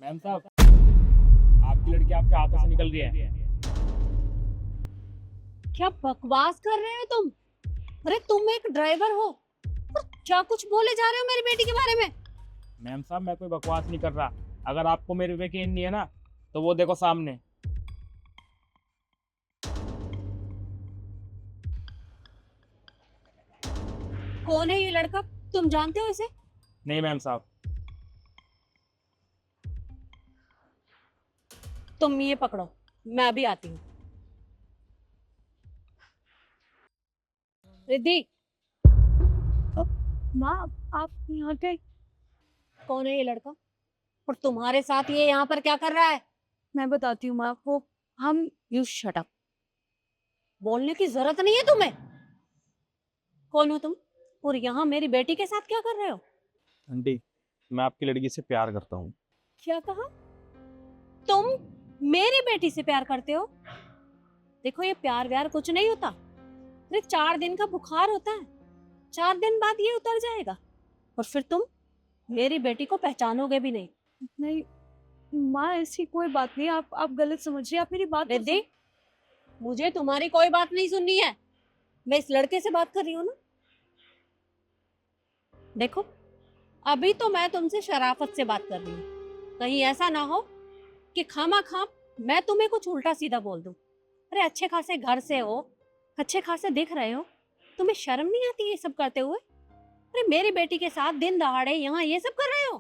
Ma'am साहब, आपकी लड़की आपके हाथों से निकल रही है। क्या बकवास कर रहे हो तुम? अरे तुम एक ड्राइवर हो और क्या कुछ बोले जा रहे हो मेरी बेटी के बारे में? मैम साहब, मैं कोई बकवास नहीं कर रहा। अगर आपको मेरे पे यकीन नहीं है ना, तो वो देखो सामने। कौन है ये लड़का? तुम जानते हो इसे? नहीं मैम साहब। तुम ये पकड़ो, मैं अभी आती हूँ। रिद्धि, माँ, आप यहाँ के? कौन है ये लड़का और तुम्हारे साथ ये यहाँ पर क्या कर रहा है? मैं बताती हूँ माँ को। हम यू शट अप। बोलने की जरूरत नहीं है तुम्हें। कौन हो तुम और यहाँ मेरी बेटी के साथ क्या कर रहे हो? आंटी, मैं आपकी लड़की से प्यार करता हूँ। क्या कहा? तुम मेरी बेटी से प्यार करते हो? देखो ये प्यार व्यार कुछ नहीं होता। अरे 4 दिन का बुखार होता है, 4 दिन बाद ये उतर जाएगा और फिर तुम मेरी बेटी को पहचानोगे भी नहीं। नहीं माँ, ऐसी कोई बात नहीं। आप गलत समझ रही हैं। आप मेरी बात तो रिद्धि, मुझे तुम्हारी कोई बात नहीं सुननी है। मैं इस लड़के से बात कर रही हूँ ना। देखो, अभी तो मैं तुमसे शराफत से बात कर रही हूँ। कहीं ऐसा ना हो कि खामा खाम मैं तुम्हें कुछ उल्टा सीधा बोल दूं। अरे अच्छे खासे घर से हो, अच्छे खासे दिख रहे हो, तुम्हें शर्म नहीं आती ये सब करते हुए? अरे मेरी बेटी के साथ दिन दहाड़े यहाँ ये सब कर रहे हो?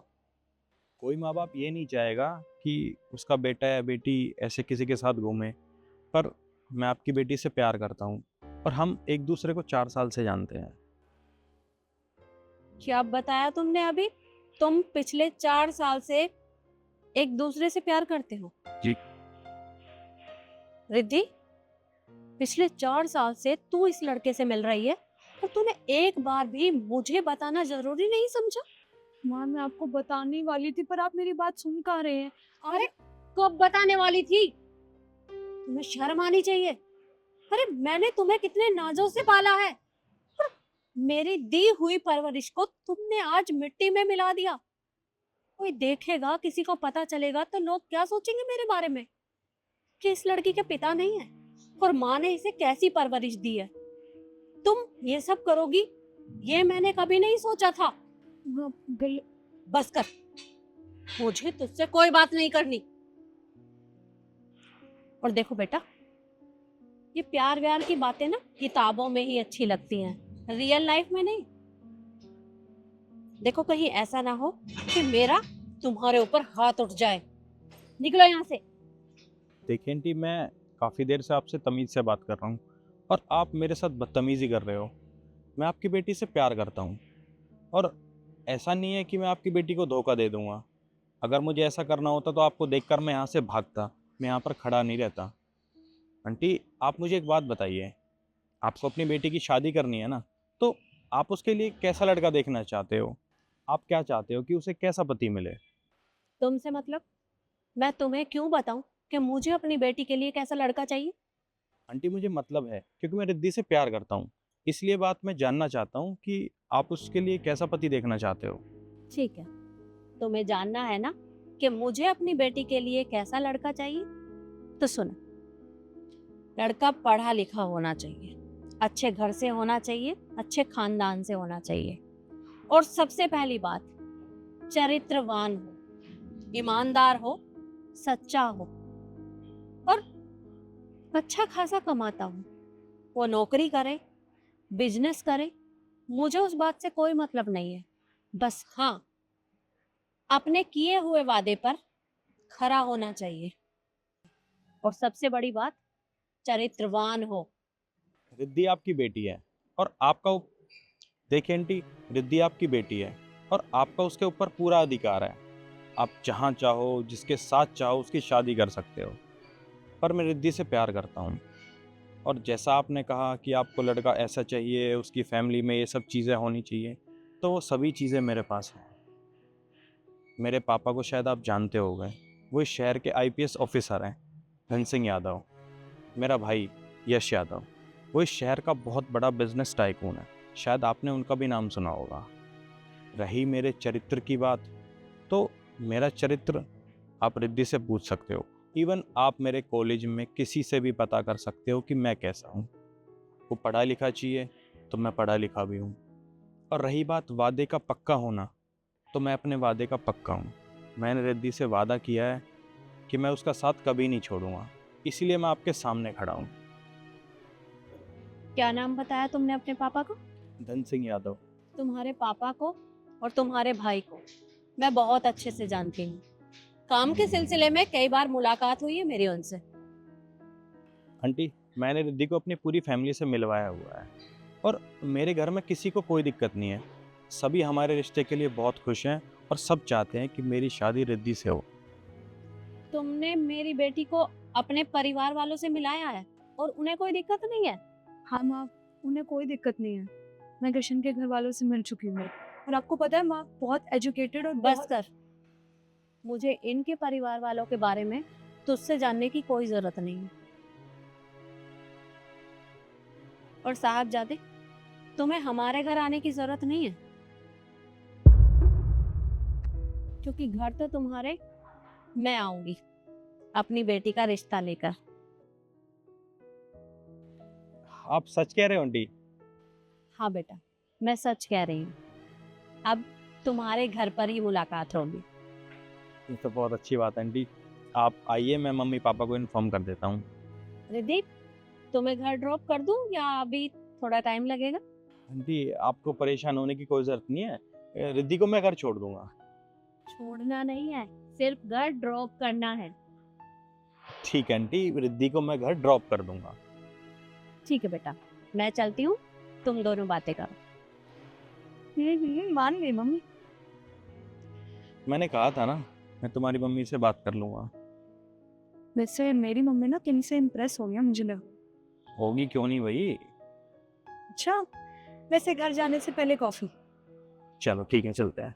कोई माँ बाप ये नहीं चाहेगा कि उसका बेटा या बेटी ऐसे किसी के साथ घूमे, पर मैं आपकी बेटी से प्यार करता हूँ और हम एक दूसरे को 4 साल से जानते हैं। क्या बताया तुमने अभी? तुम पिछले 4 साल से एक दूसरे से प्यार करते हो? जी। रिद्धि, पिछले 4 साल से तू इस लड़के से मिल रही है और तूने एक बार भी मुझे बताना जरूरी नहीं समझा? माँ, मैं आपको बताने वाली थी पर आप मेरी बात सुन कहाँ रहे हैं। अरे कब बताने वाली थी? तुम्हें शर्म आनी चाहिए। अरे मैंने तुम्हें कितने नाजों से पाला है और मेरी दी हुई परवरिश को तुमने आज मिट्टी में मिला दिया। कोई देखेगा, किसी को पता चलेगा तो लोग क्या सोचेंगे मेरे बारे में कि इस लड़की के पिता नहीं है और माँ ने इसे कैसी परवरिश दी है। तुम ये सब करोगी ये मैंने कभी नहीं सोचा था। माँ, गल... बस कर, मुझे तुझसे कोई बात नहीं करनी। और देखो बेटा, ये प्यार व्यार की बातें ना किताबों में ही अच्छी लगती हैं, रियल लाइफ में नहीं। देखो कहीं ऐसा ना हो कि मेरा तुम्हारे ऊपर हाथ उठ जाए। निकलो यहाँ से। देखिए आंटी, मैं काफ़ी देर से आपसे तमीज़ से बात कर रहा हूँ और आप मेरे साथ बदतमीज़ी कर रहे हो। मैं आपकी बेटी से प्यार करता हूँ और ऐसा नहीं है कि मैं आपकी बेटी को धोखा दे दूँगा। अगर मुझे ऐसा करना होता तो आपको देखकर मैं यहाँ से भागता, मैं यहाँ पर खड़ा नहीं रहता। आंटी, आप मुझे एक बात बताइए, आपको अपनी बेटी की शादी करनी है ना, तो आप उसके लिए कैसा लड़का देखना चाहते हो? आप क्या चाहते हो कि उसे कैसा पति मिले? तुमसे मतलब? मैं तुम्हें क्यों बताऊं कि मुझे अपनी बेटी के लिए कैसा लड़का चाहिए? आंटी, मुझे मतलब है क्योंकि मैं रिद्धि से प्यार करता हूँ, इसलिए बात मैं जानना चाहता हूँ कि आप उसके लिए कैसा पति देखना चाहते हो। ठीक है, तुम्हें जानना है ना कि मुझे अपनी बेटी के लिए कैसा लड़का चाहिए? तो सुनो, लड़का पढ़ा लिखा होना चाहिए, अच्छे घर से होना चाहिए, अच्छे खानदान से होना चाहिए और सबसे पहली बात, चरित्रवान हो, ईमानदार हो, सच्चा हो और अच्छा खासा कमाता हो। वो नौकरी करे, बिजनेस करे, मुझे उस बात से कोई मतलब नहीं है। बस हाँ, अपने किए हुए वादे पर खरा होना चाहिए और सबसे बड़ी बात, चरित्रवान हो। रिद्धि आपकी बेटी है और आपका देखिए आंटी, रिद्धि आपकी बेटी है और आपका उसके ऊपर पूरा अधिकार है। आप जहाँ चाहो, जिसके साथ चाहो उसकी शादी कर सकते हो, पर मैं रिद्धि से प्यार करता हूँ। और जैसा आपने कहा कि आपको लड़का ऐसा चाहिए, उसकी फैमिली में ये सब चीज़ें होनी चाहिए, तो वो सभी चीज़ें मेरे पास हैं। मेरे पापा को शायद आप जानते होंगे, वो इस शहर के आईपीएस ऑफिसर हैं, धन सिंह यादव। मेरा भाई यश यादव, वो इस शहर का बहुत बड़ा बिजनेस टाइकून है, शायद आपने उनका भी नाम सुना होगा। रही मेरे चरित्र की बात, तो मेरा चरित्र आप रिद्धि से पूछ सकते हो। इवन आप मेरे कॉलेज में किसी से भी पता कर सकते हो कि मैं कैसा हूँ। वो पढ़ा लिखा चाहिए तो मैं पढ़ा लिखा भी हूँ। और रही बात वादे का पक्का होना, तो मैं अपने वादे का पक्का हूँ। मैंने रिद्धि से वादा किया है कि मैं उसका साथ कभी नहीं छोड़ूंगा, इसीलिए मैं आपके सामने खड़ा हूँ। क्या नाम बताया तुमने अपने पापा को? धन सिंह यादव। तुम्हारे पापा को और तुम्हारे भाई को मैं बहुत अच्छे से जानती हूँ। काम के सिलसिले में कई बार मुलाकात हुई है मेरी उनसे। आंटी, मैंने रिद्धि को अपनी पूरी फैमिली से मिलवाया हुआ है और मेरे घर में किसी को कोई दिक्कत नहीं है। सभी हमारे रिश्ते के लिए बहुत खुश हैं और सब चाहते हैं कि मेरी शादी रिद्धि से हो। तुमने मेरी बेटी को अपने परिवार वालों से मिलाया है और उन्हें कोई दिक्कत नहीं है? हाँ माँ, उन्हें कोई दिक्कत नहीं है। मैं कृष्ण के घर वालों से मिल चुकी हूँ और आपको पता है माँ बहुत एजुकेटेड और बस कर। मुझे इनके परिवार वालों के बारे में तुझसे जानने की कोई जरूरत नहीं है। और साहबजादे, तुम्हें हमारे घर आने की जरूरत नहीं है, क्योंकि घर तो तुम्हारे मैं आऊंगी अपनी बेटी का रिश्ता लेकर। आप सच कह रहे हो आंटी? हाँ बेटा, मैं सच कह रही हूँ। अब तुम्हारे घर पर ही मुलाकात होगी। ये तो बहुत अच्छी बात है आंटी। आप आइए, मैं मम्मी पापा को इन्फॉर्म कर देता हूँ। रिदीप, तुम्हें घर ड्रॉप कर दूं या अभी थोड़ा टाइम लगेगा? आंटी, आपको परेशान होने की कोई जरूरत नहीं है। रिद्धि को मैं घर छोड़ दूंगा। छोड़ना नहीं है, सिर्फ घर ड्रॉप करना है। ठीक है आंटी, रिद्धि को मैं घर ड्रॉप कर दूंगा। ठीक है बेटा, मैं चलती हूँ, तुम दोनों बातें करो। मान गई मम्मी। मैंने कहा था ना, मैं तुम्हारी मम्मी से बात कर लूंगा। वैसे मेरी मम्मी ना किन से इम्प्रेस हो गया मुझे लगा। होगी क्यों नहीं भाई। अच्छा, वैसे घर जाने से पहले कॉफी। चलो ठीक है, चलते हैं।